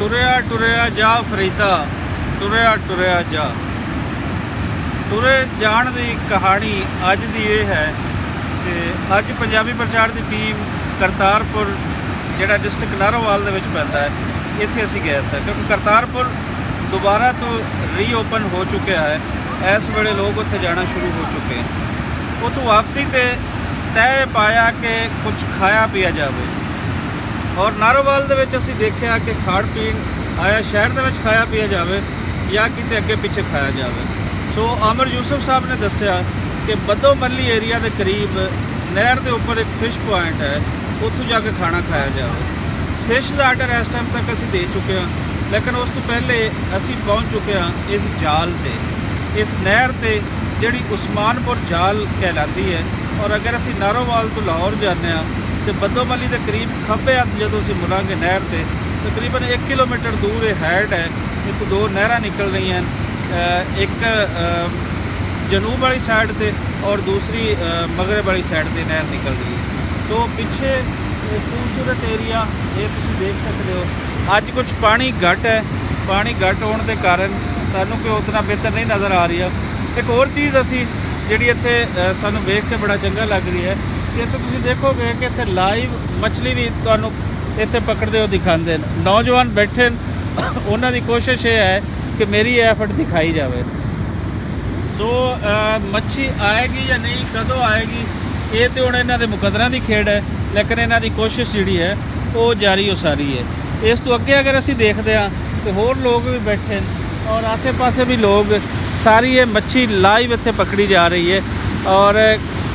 ਤੁਰਿਆ ਟੁਰਿਆ ਜਾ ਫਰੀਦਾ, ਤੁਰਿਆ ਟੁਰਿਆ ਜਾ। ਤੁਰੇ ਜਾਣ ਦੀ ਕਹਾਣੀ ਅੱਜ ਦੀ ਇਹ ਹੈ ਕਿ ਅੱਜ ਪੰਜਾਬੀ ਪ੍ਰਚਾਰ ਦੀ ਟੀਮ ਕਰਤਾਰਪੁਰ ਜਿਹੜਾ ਡਿਸਟ੍ਰਿਕਟ ਨਾਰੋਵਾਲ ਦੇ ਵਿੱਚ ਪੈਂਦਾ ਹੈ, ਇੱਥੇ ਅਸੀਂ ਗਏ ਸਾਂ ਕਿਉਂਕਿ ਕਰਤਾਰਪੁਰ ਦੁਬਾਰਾ ਤੋਂ ਰੀਓਪਨ ਹੋ ਚੁੱਕਿਆ ਹੈ। ਇਸ ਵੇਲੇ ਲੋਕ ਉੱਥੇ ਜਾਣਾ ਸ਼ੁਰੂ ਹੋ ਚੁੱਕੇ ਹਨ। ਉੱਥੋਂ ਵਾਪਸੀ 'ਤੇ ਤੈਅ ਪਾਇਆ ਕਿ ਕੁਝ ਖਾਇਆ ਪੀਆ ਜਾਵੇ ਔਰ ਨਾਰੋਵਾਲ ਦੇ ਵਿੱਚ ਅਸੀਂ ਦੇਖਿਆ ਕਿ ਖਾਣ ਪੀਣ ਆਇਆ ਸ਼ਹਿਰ ਦੇ ਵਿੱਚ ਖਾਇਆ ਪੀਆ ਜਾਵੇ ਜਾਂ ਕਿਤੇ ਅੱਗੇ ਪਿੱਛੇ ਖਾਇਆ ਜਾਵੇ। ਸੋ ਆਮਰ ਯੂਸਫ ਸਾਹਿਬ ਨੇ ਦੱਸਿਆ ਕਿ ਬੱਦੋ ਮੱਲੀ ਏਰੀਆ ਦੇ ਕਰੀਬ ਨਹਿਰ ਦੇ ਉੱਪਰ ਇੱਕ ਫਿਸ਼ ਪੁਆਇੰਟ ਹੈ, ਉੱਥੋਂ ਜਾ ਕੇ ਖਾਣਾ ਖਾਇਆ ਜਾਵੇ। ਫਿਸ਼ ਦਾ ਆਰਡਰ ਇਸ ਟਾਈਮ ਤੱਕ ਅਸੀਂ ਦੇ ਚੁੱਕੇ ਹਾਂ, ਲੇਕਿਨ ਉਸ ਤੋਂ ਪਹਿਲੇ ਅਸੀਂ ਪਹੁੰਚ ਚੁੱਕੇ ਹਾਂ ਇਸ ਜਾਲ 'ਤੇ, ਇਸ ਨਹਿਰ 'ਤੇ ਜਿਹੜੀ ਉਸਮਾਨਪੁਰ ਜਾਲ ਕਹਿਲਾਉਂਦੀ ਹੈ। ਔਰ ਅਗਰ ਅਸੀਂ ਨਾਰੋਵਾਲ ਤੋਂ ਲਾਹੌਰ ਜਾਂਦੇ ਹਾਂ ਤੇ ਬੱਦੋ ਮੱਲੀ ਦੇ ਕਰੀਬ ਖੱਬੇ ਹੱਥ ਜਦੋਂ ਅਸੀਂ ਮੁੜਾਂਗੇ ਨਹਿਰ 'ਤੇ ਤਕਰੀਬਨ 1 ਕਿਲੋਮੀਟਰ ਦੂਰ ਇਹ ਹੈਡ ਹੈ। ਇੱਥੋਂ ਦੋ ਨਹਿਰਾਂ ਨਿਕਲ ਰਹੀਆਂ ਹਨ, ਇੱਕ ਜਨੂਬ ਵਾਲੀ ਸਾਈਡ 'ਤੇ ਔਰ ਦੂਸਰੀ ਮਗਰਬ ਵਾਲੀ ਸਾਈਡ 'ਤੇ ਨਹਿਰ ਨਿਕਲ ਰਹੀ ਹੈ। ਸੋ ਪਿੱਛੇ ਖੂਬਸੂਰਤ ਏਰੀਆ ਇਹ ਤੁਸੀਂ ਦੇਖ ਸਕਦੇ ਹੋ। ਅੱਜ ਕੁਝ ਪਾਣੀ ਘੱਟ ਹੈ, ਪਾਣੀ ਘੱਟ ਹੋਣ ਦੇ ਕਾਰਨ ਸਾਨੂੰ ਕੋਈ ਉਤਨਾ ਬਿਹਤਰ ਨਹੀਂ ਨਜ਼ਰ ਆ ਰਹੀ ਹੈ। ਇੱਕ ਹੋਰ ਚੀਜ਼ ਅਸੀਂ ਜਿਹੜੀ ਇੱਥੇ ਸਾਨੂੰ ਵੇਖ ਕੇ ਬੜਾ ਚੰਗਾ ਲੱਗ ਰਹੀ ਹੈ ਕਿ ਇੱਥੇ ਤੁਸੀਂ ਦੇਖੋਗੇ ਕਿ ਇੱਥੇ ਲਾਈਵ ਮੱਛਲੀ ਵੀ ਤੁਹਾਨੂੰ ਇੱਥੇ ਪਕੜਦੇ ਹੋ ਦਿਖਾਉਂਦੇ ਨੇ। ਨੌਜਵਾਨ ਬੈਠੇ ਨੇ, ਉਹਨਾਂ ਦੀ ਕੋਸ਼ਿਸ਼ ਇਹ ਹੈ ਕਿ ਮੇਰੀ ਐਫਰਟ ਦਿਖਾਈ ਜਾਵੇ। ਸੋ ਮੱਛੀ ਆਏਗੀ ਜਾਂ ਨਹੀਂ, ਕਦੋਂ ਆਏਗੀ, ਇਹ ਤਾਂ ਹੁਣ ਇਹਨਾਂ ਦੇ ਮੁਕੱਦਰਾਂ ਦੀ ਖੇਡ ਹੈ, ਲੇਕਿਨ ਇਹਨਾਂ ਦੀ ਕੋਸ਼ਿਸ਼ ਜਿਹੜੀ ਹੈ ਉਹ ਜਾਰੀ ਉਸਾਰੀ ਹੈ। ਇਸ ਤੋਂ ਅੱਗੇ ਅਗਰ ਅਸੀਂ ਦੇਖਦੇ ਹਾਂ ਤੇ ਹੋਰ ਲੋਕ ਵੀ ਬੈਠੇ ਨੇ ਔਰ ਆਸੇ-ਪਾਸੇ ਵੀ ਲੋਕ, ਸਾਰੀ ਇਹ ਮੱਛੀ ਲਾਈਵ ਇੱਥੇ ਪਕੜੀ ਜਾ ਰਹੀ ਹੈ। ਔਰ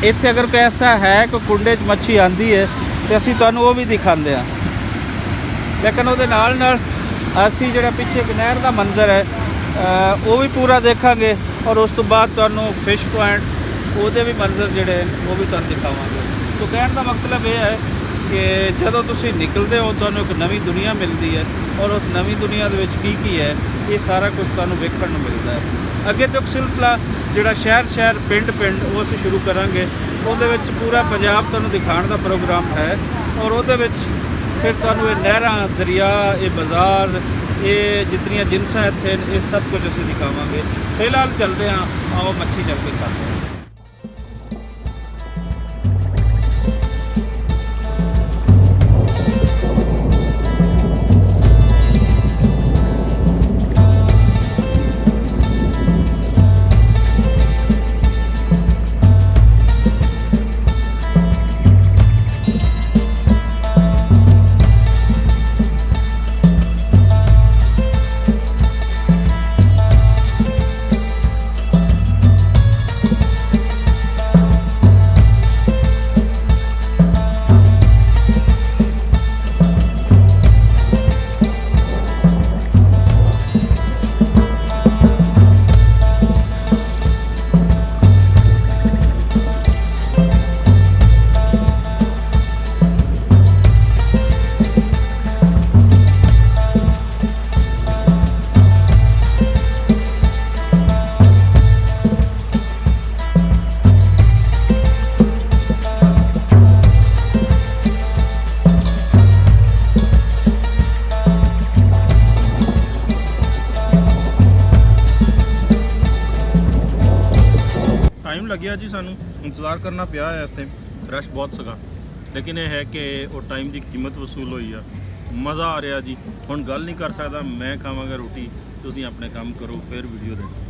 ਇੱਥੇ ਅਗਰ ਕੋਈ ਐਸਾ ਹੈ ਕੋਈ ਕੁੰਡੇ 'ਚ ਮੱਛੀ ਆਂਦੀ ਹੈ ਤੇ ਅਸੀਂ ਤੁਹਾਨੂੰ ਉਹ ਵੀ ਦਿਖਾਉਂਦੇ ਹਾਂ। ਲੇਕਿਨ ਉਹਦੇ ਨਾਲ ਨਾਲ ਅਸੀਂ ਜਿਹੜਾ ਪਿੱਛੇ ਇੱਕ ਨਹਿਰ ਦਾ ਮੰਜ਼ਰ ਹੈ ਉਹ ਵੀ ਪੂਰਾ ਦੇਖਾਂਗੇ ਔਰ ਉਸ ਤੋਂ ਬਾਅਦ ਤੁਹਾਨੂੰ ਫਿਸ਼ ਪੁਆਇੰਟ ਉਹਦੇ ਵੀ ਮੰਜ਼ਰ ਜਿਹੜੇ ਉਹ ਵੀ ਤੁਹਾਨੂੰ ਦਿਖਾਵਾਂਗੇ। ਸੋ ਕਹਿਣ ਦਾ ਮਤਲਬ ਇਹ ਹੈ ਕਿ ਜਦੋਂ ਤੁਸੀਂ ਨਿਕਲਦੇ ਹੋ ਤੁਹਾਨੂੰ ਇੱਕ ਨਵੀਂ ਦੁਨੀਆ ਮਿਲਦੀ ਹੈ ਔਰ ਉਸ ਨਵੀਂ ਦੁਨੀਆ ਦੇ ਵਿੱਚ ਕੀ ਹੈ ਇਹ ਸਾਰਾ ਕੁਝ ਤੁਹਾਨੂੰ ਵੇਖਣ ਨੂੰ ਮਿਲਦਾ ਹੈ। ਅੱਗੇ ਤੋਂ ਇੱਕ ਸਿਲਸਿਲਾ ਜਿਹੜਾ ਸ਼ਹਿਰ ਪਿੰਡ ਉਹ ਅਸੀਂ ਸ਼ੁਰੂ ਕਰਾਂਗੇ। ਉਹਦੇ ਵਿੱਚ ਪੂਰਾ ਪੰਜਾਬ ਤੁਹਾਨੂੰ ਦਿਖਾਉਣ ਦਾ ਪ੍ਰੋਗਰਾਮ ਹੈ ਔਰ ਉਹਦੇ ਵਿੱਚ ਫਿਰ ਤੁਹਾਨੂੰ ਇਹ ਨਹਿਰਾਂ, ਦਰਿਆ, ਇਹ ਬਾਜ਼ਾਰ, ਇਹ ਜਿਤਨੀਆਂ ਜਿਨਸਾਂ ਇੱਥੇ ਇਹ ਸਭ ਕੁਝ ਅਸੀਂ ਦਿਖਾਵਾਂਗੇ। ਫਿਲਹਾਲ ਚੱਲਦੇ ਹਾਂ, ਆਓ ਮੱਛੀ ਚੱਲ ਕੇ ਖਾਂਦੇ ਹਾਂ। ਟਾਈਮ ਲੱਗਿਆ ਜੀ, ਸਾਨੂੰ ਇੰਤਜ਼ਾਰ ਕਰਨਾ ਪਿਆ ਹੈ। ਇੱਥੇ ਰਸ਼ ਬਹੁਤ ਸੀਗਾ, ਲੇਕਿਨ ਇਹ ਹੈ ਕਿ ਉਹ ਟਾਈਮ ਦੀ ਕੀਮਤ ਵਸੂਲ ਹੋਈ ਆ। ਮਜ਼ਾ ਆ ਰਿਹਾ ਜੀ। ਹੁਣ ਗੱਲ ਨਹੀਂ ਕਰ ਸਕਦਾ, ਮੈਂ ਖਾਵਾਂਗਾ ਰੋਟੀ, ਤੁਸੀਂ ਆਪਣੇ ਕੰਮ ਕਰੋ, ਫਿਰ ਵੀਡੀਓ ਦੇਖੋ।